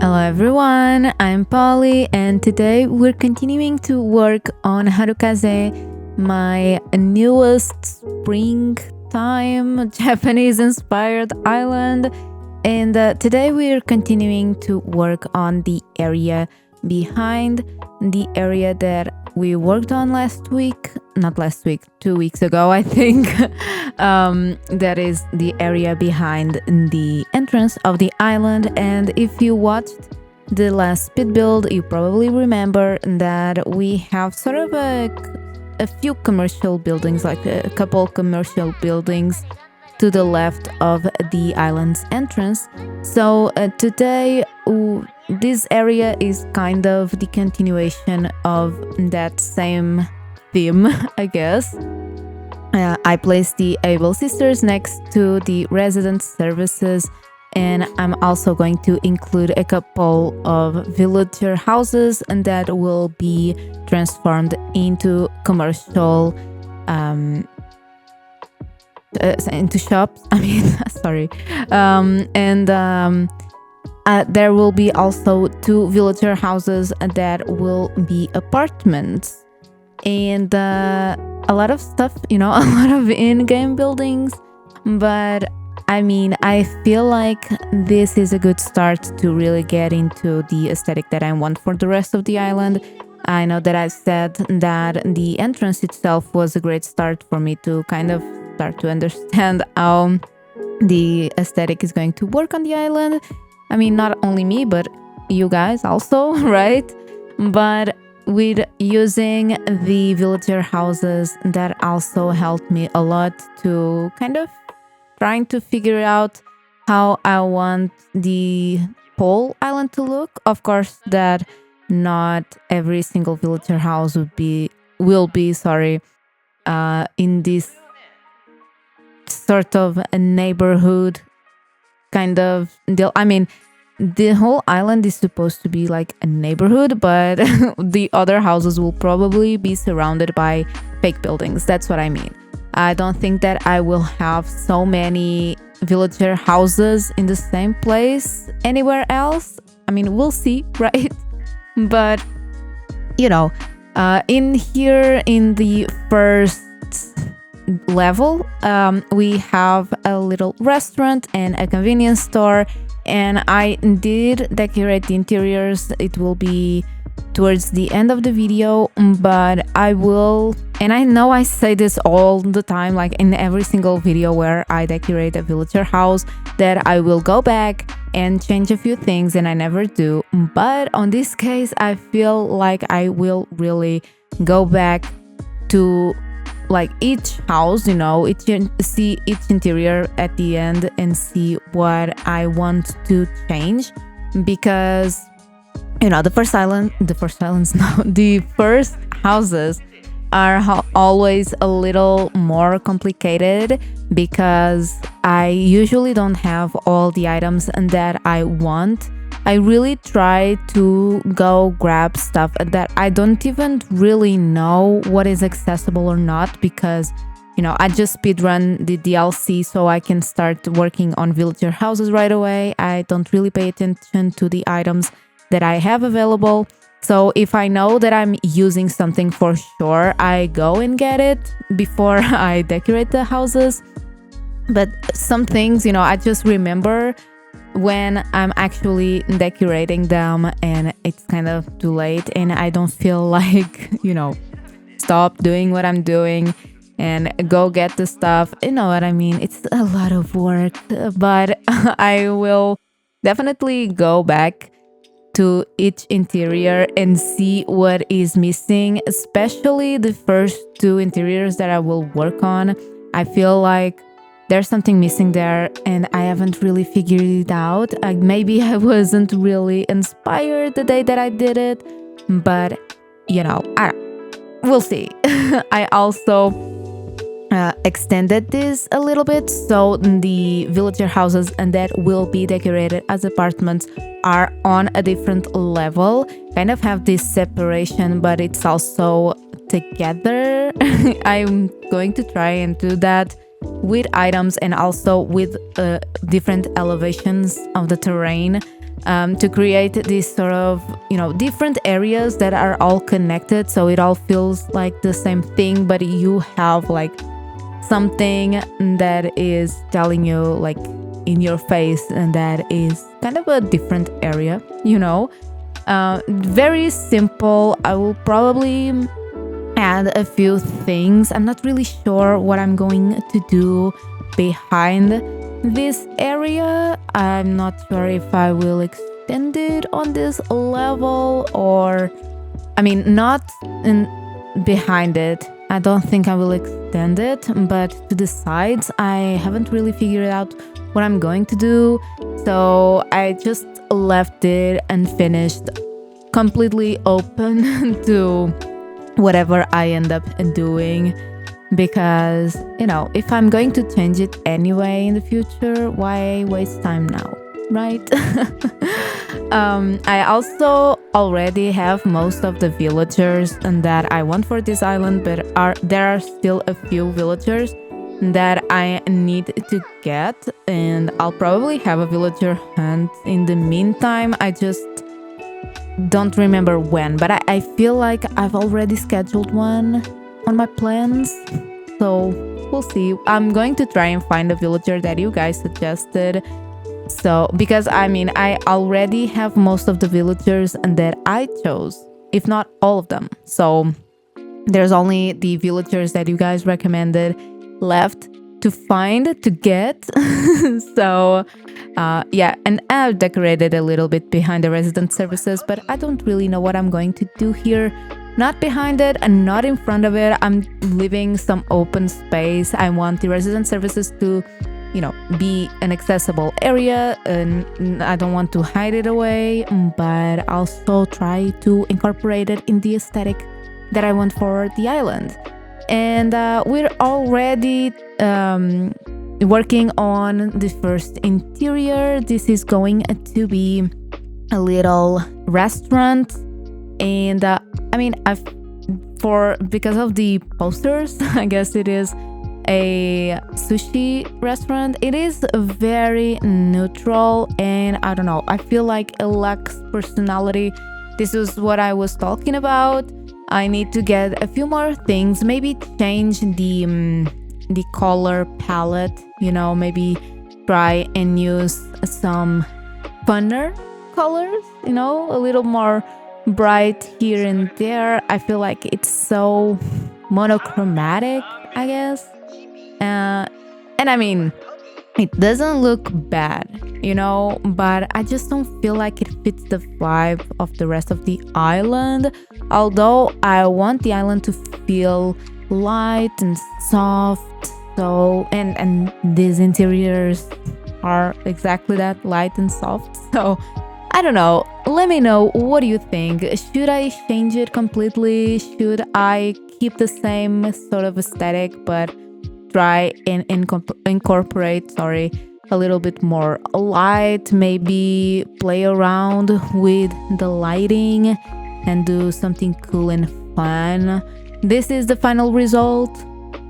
Hello everyone, I'm Polly and today we're continuing to work on Harukaze, my newest springtime Japanese inspired island. And today we're continuing to work on the area behind the area that we worked on last week. Not last week, 2 weeks ago, I think. That is the area behind the entrance of the island. And if you watched the last speed build, you probably remember that we have sort of a few commercial buildings, like a couple commercial buildings to the left of the island's entrance. So today, this area is kind of the continuation of that same theme, I guess. I placed the Able Sisters next to the resident services, and I'm also going to include a couple of villager houses and that will be transformed into commercial into shops. Sorry. There will be also 2 villager houses that will be apartments. And a lot of stuff, a lot of in-game buildings. But I feel like this is a good start to really get into the aesthetic that I want for the rest of the island. I know that I said that the entrance itself was a great start for me to kind of start to understand how the aesthetic is going to work on the island. Not only me, but you guys also, right? But with using the villager houses, that also helped me a lot to kind of trying to figure out how I want the whole island to look. Of course, that not every single villager house will be in this sort of a neighborhood kind of deal. The whole island is supposed to be like a neighborhood, but the other houses will probably be surrounded by fake buildings. That's what I mean. I don't think that I will have so many villager houses in the same place anywhere else. We'll see, right? But, in here in the first level, we have a little restaurant and a convenience store. And I did decorate the interiors. It will be towards the end of the video, but I will, and I know I say this all the time, like in every single video where I decorate a villager house, that I will go back and change a few things, and I never do. But on this case, I feel like I will really go back to like each house, see each interior at the end and see what I want to change, because the first houses are always a little more complicated because I usually don't have all the items that I want. I really try to go grab stuff that I don't even really know what is accessible or not, because I just speedrun the DLC so I can start working on villager houses right away. I don't really pay attention to the items that I have available. So if I know that I'm using something for sure, I go and get it before I decorate the houses. But some things, I just remember when I'm actually decorating them and it's kind of too late and I don't feel like, stop doing what I'm doing and go get the stuff. You know what I mean? It's a lot of work, but I will definitely go back to each interior and see what is missing, especially the first 2 interiors that I will work on. I feel like there's something missing there and I haven't really figured it out. Maybe I wasn't really inspired the day that I did it, but we'll see. I also extended this a little bit, so the villager houses and that will be decorated as apartments are on a different level, kind of have this separation, but it's also together. I'm going to try and do that with items and also with different elevations of the terrain to create these sort of, different areas that are all connected, so it all feels like the same thing, but you have like something that is telling you like in your face, and that is kind of a different area, very simple. I will probably add a few things. I'm not really sure what I'm going to do behind this area. I'm not sure if I will extend it on this level, or not behind it. I don't think I will extend it, but to the sides I haven't really figured out what I'm going to do. So I just left it unfinished, completely open to whatever I end up doing, because if I'm going to change it anyway in the future, why waste time now, right? I also already have most of the villagers and that I want for this island, but there are still a few villagers that I need to get, and I'll probably have a villager hunt in the meantime. I just don't remember when, but I feel like I've already scheduled one on my plans, so we'll see. I'm going to try and find a villager that you guys suggested. So because I already have most of the villagers that I chose, if not all of them. So there's only the villagers that you guys recommended left to find, to get. So yeah, and I've decorated a little bit behind the resident services, but I don't really know what I'm going to do here. Not behind it and not in front of it. I'm leaving some open space. I want the resident services to be an accessible area, and I don't want to hide it away, but also try to incorporate it in the aesthetic that I want for the island. And we're already working on the first interior. This is going to be a little restaurant, and because of the posters, I guess it is a sushi restaurant. It is very neutral, and I don't know, I feel like it lacks personality. This is what I was talking about. I need to get a few more things, maybe change the color palette, maybe try and use some funner colors, a little more bright here and there. I feel like it's so monochromatic, I guess. And it doesn't look bad, but I just don't feel like it fits the vibe of the rest of the island. Although I want the island to feel light and soft, so and these interiors are exactly that, light and soft. So I don't know. Let me know, what do you think? Should I change it completely? Should I keep the same sort of aesthetic but try and incorporate a little bit more light, maybe play around with the lighting and do something cool and fun? This is the final result.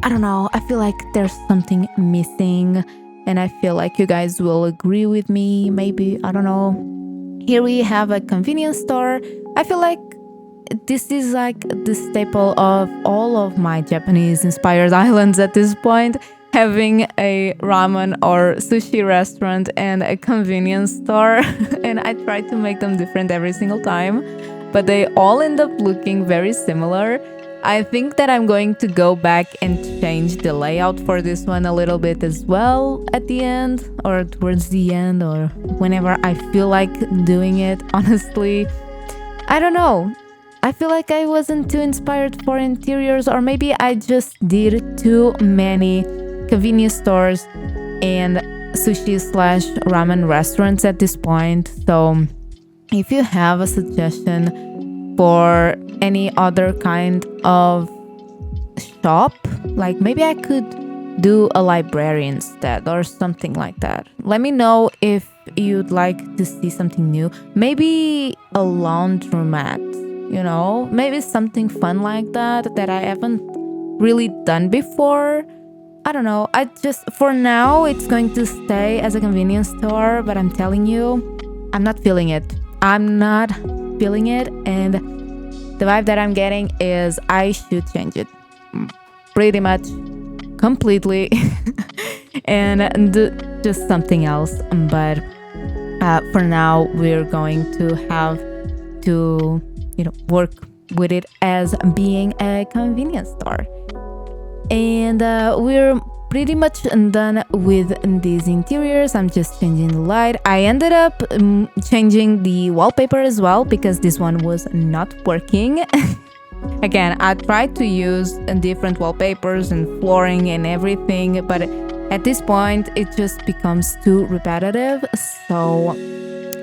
I don't know, I feel like there's something missing, and I feel like you guys will agree with me, maybe, I don't know. Here we have a convenience store. I feel like this is like the staple of all of my Japanese inspired islands at this point, having a ramen or sushi restaurant and a convenience store. And I try to make them different every single time, but they all end up looking very similar. I think that I'm going to go back and change the layout for this one a little bit as well at the end, or towards the end, or whenever I feel like doing it, honestly. I don't know. I feel like I wasn't too inspired for interiors, or maybe I just did too many convenience stores and sushi/ramen restaurants at this point. So if you have a suggestion for any other kind of shop, like maybe I could do a library instead or something like that. Let me know if you'd like to see something new. Maybe a laundromat, maybe something fun like that I haven't really done before. I don't know. For now, it's going to stay as a convenience store, but I'm telling you, I'm not feeling it. I'm not feeling it, and the vibe that I'm getting is I should change it pretty much completely and do just something else. But for now, we're going to have to, work with it as being a convenience store. And we're pretty much done with these interiors. I'm just changing the light. I ended up changing the wallpaper as well because this one was not working. Again, I tried to use different wallpapers and flooring and everything, but at this point it just becomes too repetitive. So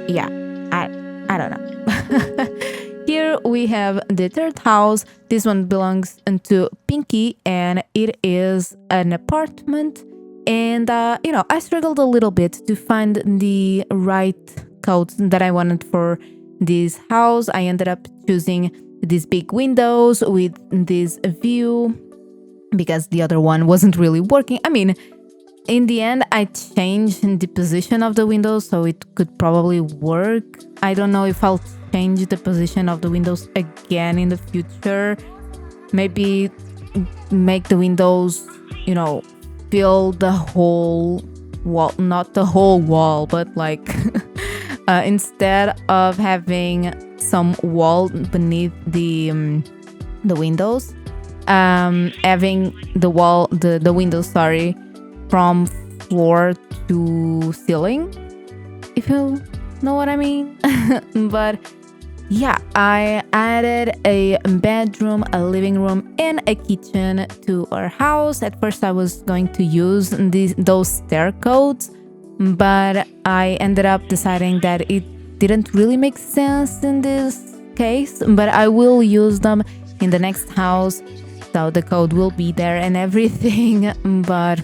yeah, I don't know. Here we have the third house. This one belongs to Pinky, and it is an apartment. And, I struggled a little bit to find the right codes that I wanted for this house. I ended up choosing these big windows with this view because the other one wasn't really working. I mean, in the end, I changed the position of the windows so it could probably work. I don't know if I'll change the position of the windows again in the future. Maybe make the windows, fill the whole wall, not the whole wall, but like instead of having some wall beneath the windows, having the windows, from floor to ceiling, if you know what I mean. But yeah, I added a bedroom, a living room, and a kitchen to our house. At first, I was going to use those stair codes, but I ended up deciding that it didn't really make sense in this case, but I will use them in the next house, so the code will be there and everything. But,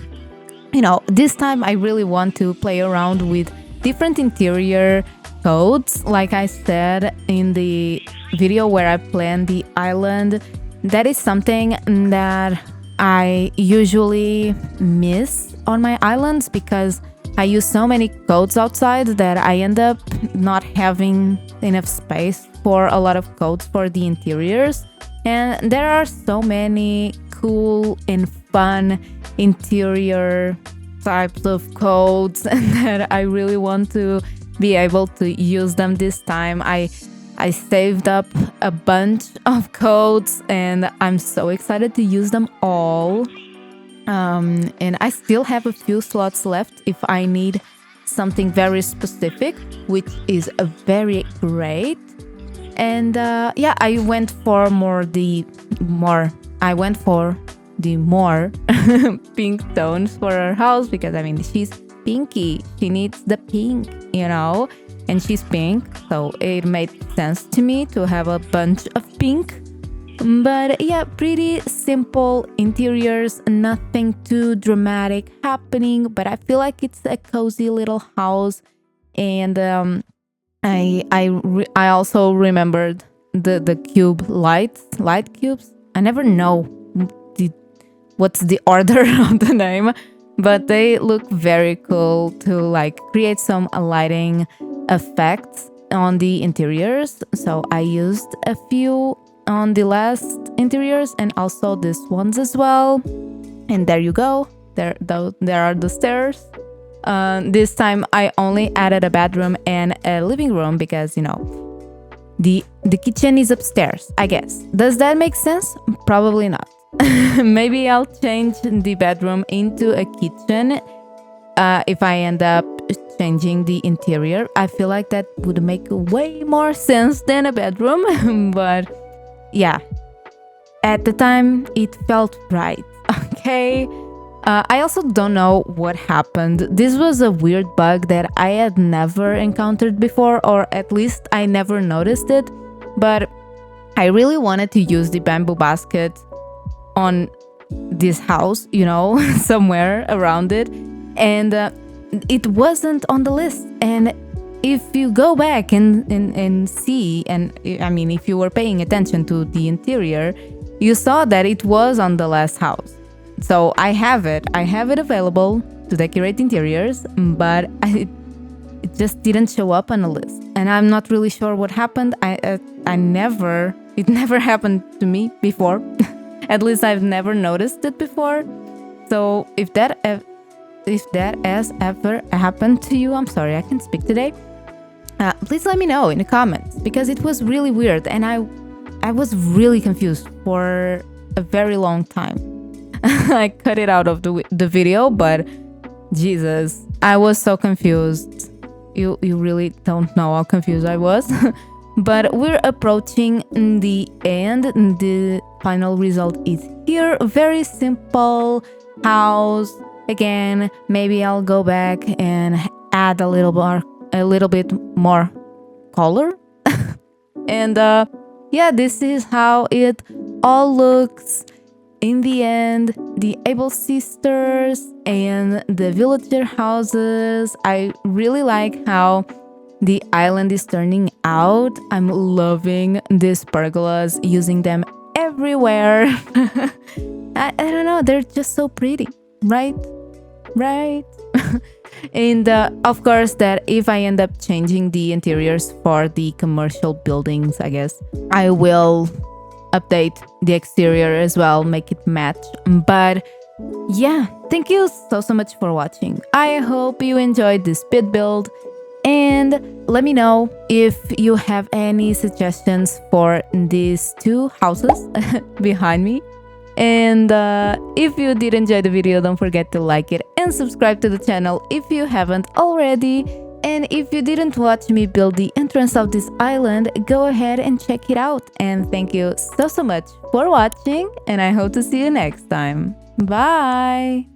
this time I really want to play around with different interior codes. Like I said in the video where I planned the island, that is something that I usually miss on my islands because I use so many codes outside that I end up not having enough space for a lot of codes for the interiors. And there are so many cool and fun interior types of codes that I really want to be able to use them this time. I saved up a bunch of codes and I'm so excited to use them all. And I still have a few slots left if I need something very specific, which is a very great. And I went for the more pink tones for our house because she's pinky. She needs the pink, and she's pink, so it made sense to me to have a bunch of pink. But yeah, pretty simple interiors, nothing too dramatic happening, but I feel like it's a cozy little house. And I also remembered the cube light cubes. I never know what's the order of the name, but they look very cool to create some lighting effects on the interiors. So I used a few on the last interiors and also these ones as well. And there you go. There are the stairs. This time I only added a bedroom and a living room because the kitchen is upstairs, I guess. Does that make sense? Probably not. Maybe I'll change the bedroom into a kitchen if I end up changing the interior. I feel like that would make way more sense than a bedroom. But yeah, at the time it felt right. Okay. I also don't know what happened. This was a weird bug that I had never encountered before, or at least I never noticed it. But I really wanted to use the bamboo basket on this house, somewhere around it. And it wasn't on the list. And if you go back and see, and if you were paying attention to the interior, you saw that it was on the last house. So I have it available to decorate interiors, but it just didn't show up on a list, and I'm not really sure what happened. It never happened to me before. At least I've never noticed it before. So if that has ever happened to you, I'm sorry, I can't speak today. Please let me know in the comments, because it was really weird and I was really confused for a very long time. I cut it out of the video, but Jesus, I was so confused. You really don't know how confused I was. But we're approaching the end. The final result is here. A very simple house. Again, maybe I'll go back and add a little bit more color. And yeah, this is how it all looks. In the end, the Able sisters and the villager houses. I really like how the island is turning out. I'm loving these pergolas, using them everywhere. I don't know, they're just so pretty, right? And of course, that if I end up changing the interiors for the commercial buildings, I guess I will update the exterior as well, make it match. But yeah, thank you so much for watching. I hope you enjoyed this speed build, and let me know if you have any suggestions for these two houses behind me. And if you did enjoy the video, don't forget to like it and subscribe to the channel if you haven't already. And if you didn't watch me build the entrance of this island, go ahead and check it out. And thank you so much for watching, and I hope to see you next time. Bye!